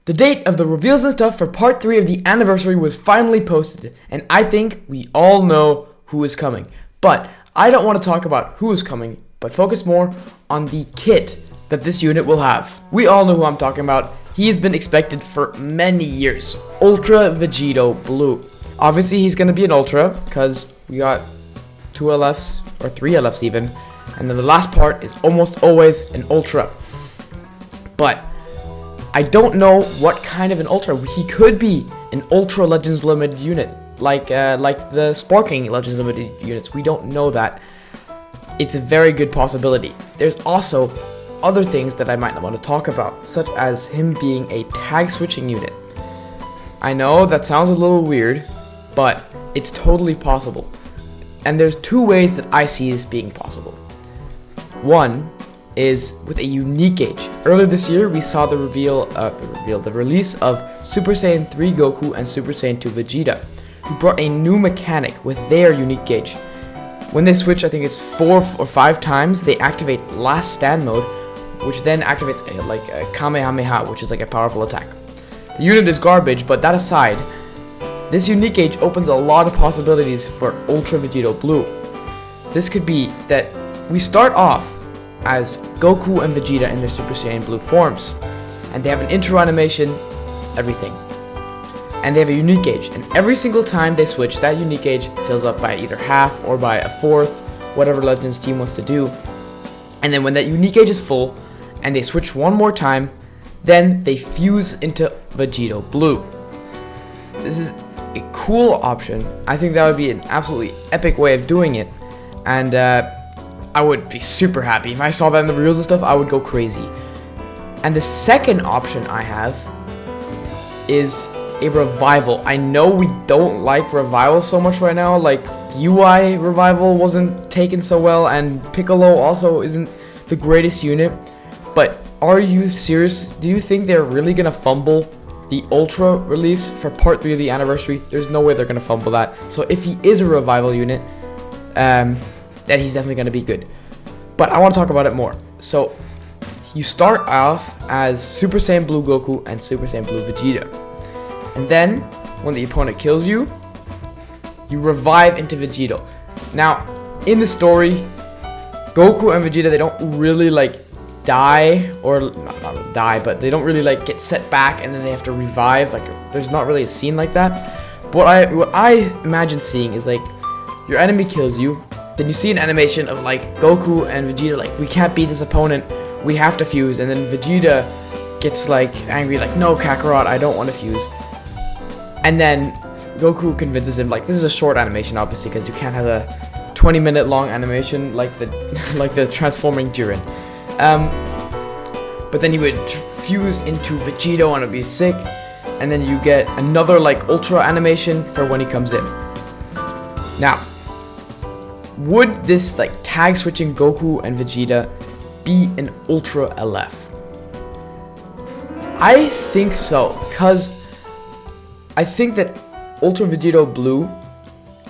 The date of the reveals and stuff for part 3 of the anniversary was finally posted, and I think we all know who is coming. But I don't want to talk about who is coming, but focus more on the kit that this unit will have. We all know who I'm talking about. He has been expected for many years. Ultra Vegito Blue. Obviously, he's going to be an Ultra, because we got 2 LFs, or 3 LFs even, and then the last part is almost always an Ultra. But I don't know what kind of an Ultra. He could be an Ultra Legends Limited unit, like the Sparking Legends Limited units. We don't know that. It's a very good possibility. There's also other things that I might not want to talk about, such as him being a tag switching unit. I know that sounds a little weird, but it's totally possible. And there's 2 ways that I see this being possible. One is with a unique gauge. Earlier this year, we saw the release of Super Saiyan 3 Goku and Super Saiyan 2 Vegeta, who brought a new mechanic with their unique gauge. When they switch, I think it's 4 or 5 times, they activate Last Stand mode, which then activates a Kamehameha, which is like a powerful attack. The unit is garbage, but that aside, this unique gauge opens a lot of possibilities for Ultra Vegito Blue. This could be that we start off as Goku and Vegeta in their Super Saiyan Blue forms, and they have an intro animation, everything. And they have a unique gauge, and every single time they switch, that unique gauge fills up by either half or by a fourth, whatever Legends team wants to do. And then when that unique gauge is full, and they switch one more time, then they fuse into Vegito Blue. This is a cool option. I think that would be an absolutely epic way of doing it, and I would be super happy. If I saw that in the reels and stuff, I would go crazy. And the second option I have is a revival. I know we don't like revival so much right now, like UI revival wasn't taken so well, and Piccolo also isn't the greatest unit, but are you serious? Do you think they're really gonna fumble the Ultra release for part 3 of the anniversary? There's no way they're gonna fumble that. So if he is a revival unit, then he's definitely gonna be good. But I want to talk about it more. So you start off as Super Saiyan Blue Goku and Super Saiyan Blue Vegeta. And then, when the opponent kills you, you revive into Vegito. Now, in the story, Goku and Vegeta, they don't really die, or not die, but they don't really get set back and then they have to revive. There's not really a scene like that. What I imagine seeing is your enemy kills you, then you see an animation of Goku and Vegeta we can't beat this opponent, we have to fuse, and then Vegeta gets angry no, Kakarot, I don't want to fuse. And then Goku convinces him, this is a short animation obviously because you can't have a 20-minute long animation like the transforming Jiren. But then he would fuse into Vegito and it'd be sick, and then you get another ultra animation for when he comes in. Now, would this tag switching Goku and Vegeta be an Ultra LF? I think so, because I think that Ultra Vegito Blue,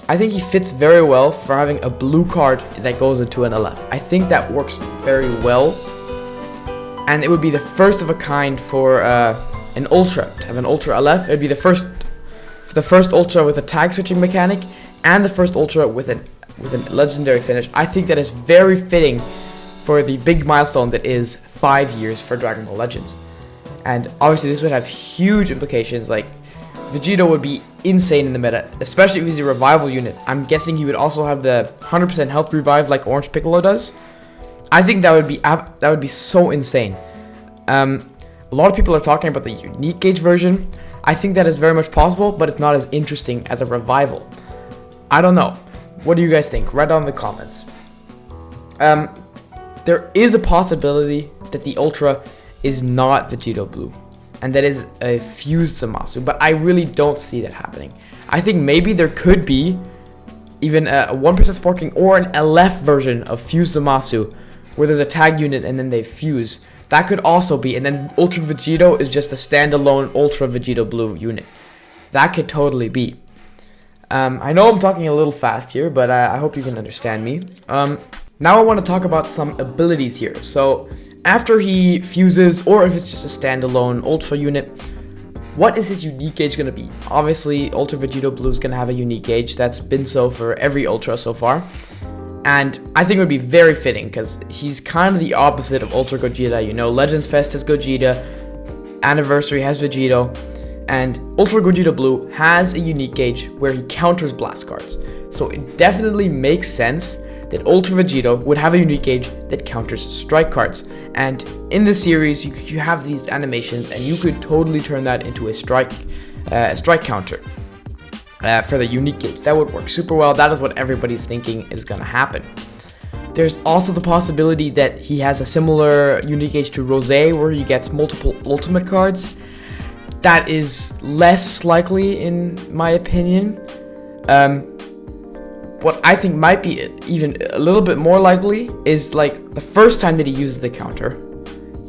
I think he fits very well for having a blue card that goes into an LF. I think that works very well, and it would be the first of a kind for an Ultra. To have an Ultra LF, it would be the first Ultra with a tag switching mechanic, and the first Ultra with a legendary finish. I think that is very fitting for the big milestone that is 5 years for Dragon Ball Legends. And obviously this would have huge implications. Vegito would be insane in the meta, especially if he's a revival unit. I'm guessing he would also have the 100% health revive like Orange Piccolo does. I think that would be so insane. A lot of people are talking about the unique gauge version. I think that is very much possible, but it's not as interesting as a revival. I don't know. What do you guys think? Write down in the comments. There is a possibility that the Ultra is not Vegito Blue, and that is a fused Zamasu, but I really don't see that happening. I think maybe there could be even a 1% sparking or an LF version of fused Zamasu, where there's a tag unit and then they fuse. That could also be, and then Ultra Vegito is just a standalone Ultra Vegito Blue unit. That could totally be. I know I'm talking a little fast here, but I hope you can understand me. Now I want to talk about some abilities here. So after he fuses, or if it's just a standalone Ultra unit, what is his unique gauge going to be? Obviously, Ultra Vegito Blue is going to have a unique gauge. That's been so for every Ultra so far. And I think it would be very fitting because he's kind of the opposite of Ultra Gogeta. You know, Legends Fest has Gogeta, Anniversary has Vegito, and Ultra Gogeta Blue has a unique gauge where he counters blast cards. So it definitely makes sense that Ultra Vegito would have a unique gauge that counters strike cards. And in the series, you have these animations, and you could totally turn that into a strike counter for the unique gauge. That would work super well. That is what everybody's thinking is gonna happen. There's also the possibility that he has a similar unique gauge to Rose, where he gets multiple ultimate cards. That is less likely, in my opinion. What I think might be even a little bit more likely is like the first time that he uses the counter,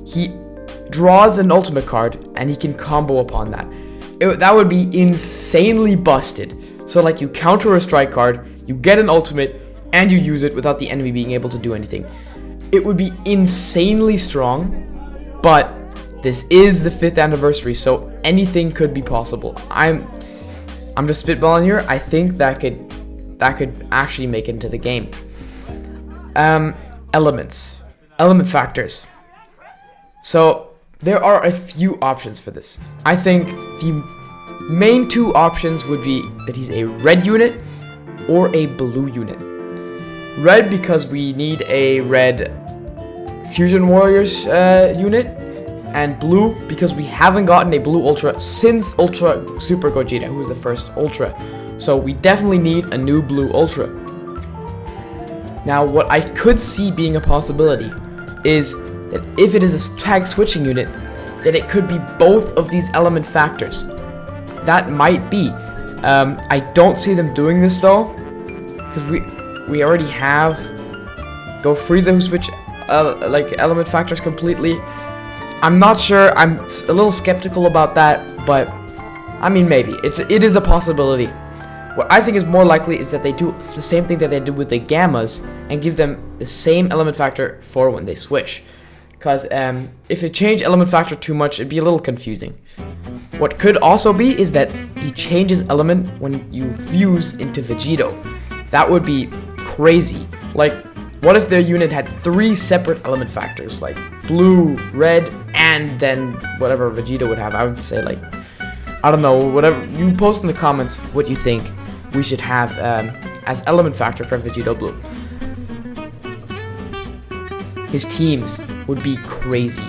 he draws an ultimate card and he can combo upon that. That would be insanely busted. So like you counter a strike card, you get an ultimate, and you use it without the enemy being able to do anything. It would be insanely strong, but this is the 5th anniversary, so anything could be possible. I'm just spitballing here. I think that could actually make it into the game. Element factors. So there are a few options for this. I think the main 2 options would be that he's a red unit or a blue unit. Red because we need a red Fusion Warriors unit, and blue because we haven't gotten a blue Ultra since Ultra Super Gogeta, who was the first Ultra. So we definitely need a new blue Ultra. Now what I could see being a possibility is that if it is a tag switching unit, that it could be both of these element factors. That might be. I don't see them doing this though, because we already have Go Frieza who switch like element factors completely. I'm not sure. I'm a little skeptical about that, but I mean maybe it is a possibility. What I think is more likely is that they do the same thing that they did with the Gammas and give them the same element factor for when they switch. Because if you change element factor too much, it'd be a little confusing. What could also be is that he changes element when you fuse into Vegito. That would be crazy. Like, what if their unit had 3 separate element factors, like blue, red, and then whatever Vegito would have? I would say, like, I don't know, whatever. You post in the comments what you think we should have as element factor for Vegito Blue. His teams would be crazy,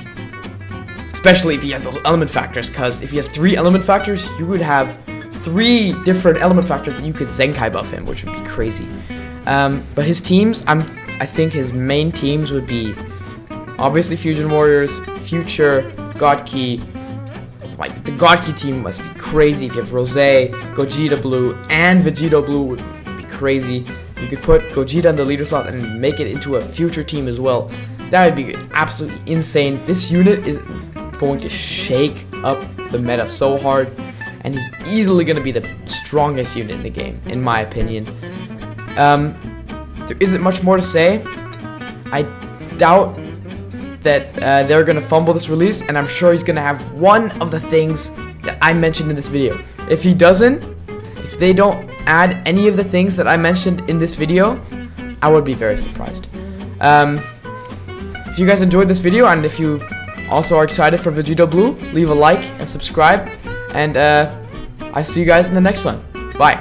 especially if he has those element factors, because if he has 3 element factors, you would have 3 different element factors that you could Zenkai buff him, which would be crazy. But his teams, I think his main teams would be obviously Fusion Warriors, Future, God Key. Like, the God Key team must be crazy. If you have Rose, Gogeta Blue, and Vegito Blue, would be crazy. You could put Gogeta in the leader slot and make it into a future team as well. That would be absolutely insane. This unit is going to shake up the meta so hard, and he's easily going to be the strongest unit in the game, in my opinion. There isn't much more to say. I doubt that they're going to fumble this release, and I'm sure he's going to have one of the things that I mentioned in this video. If he doesn't, if they don't add any of the things that I mentioned in this video, I would be very surprised. If you guys enjoyed this video, and if you also are excited for Vegito Blue, leave a like and subscribe, and I see you guys in the next one. Bye.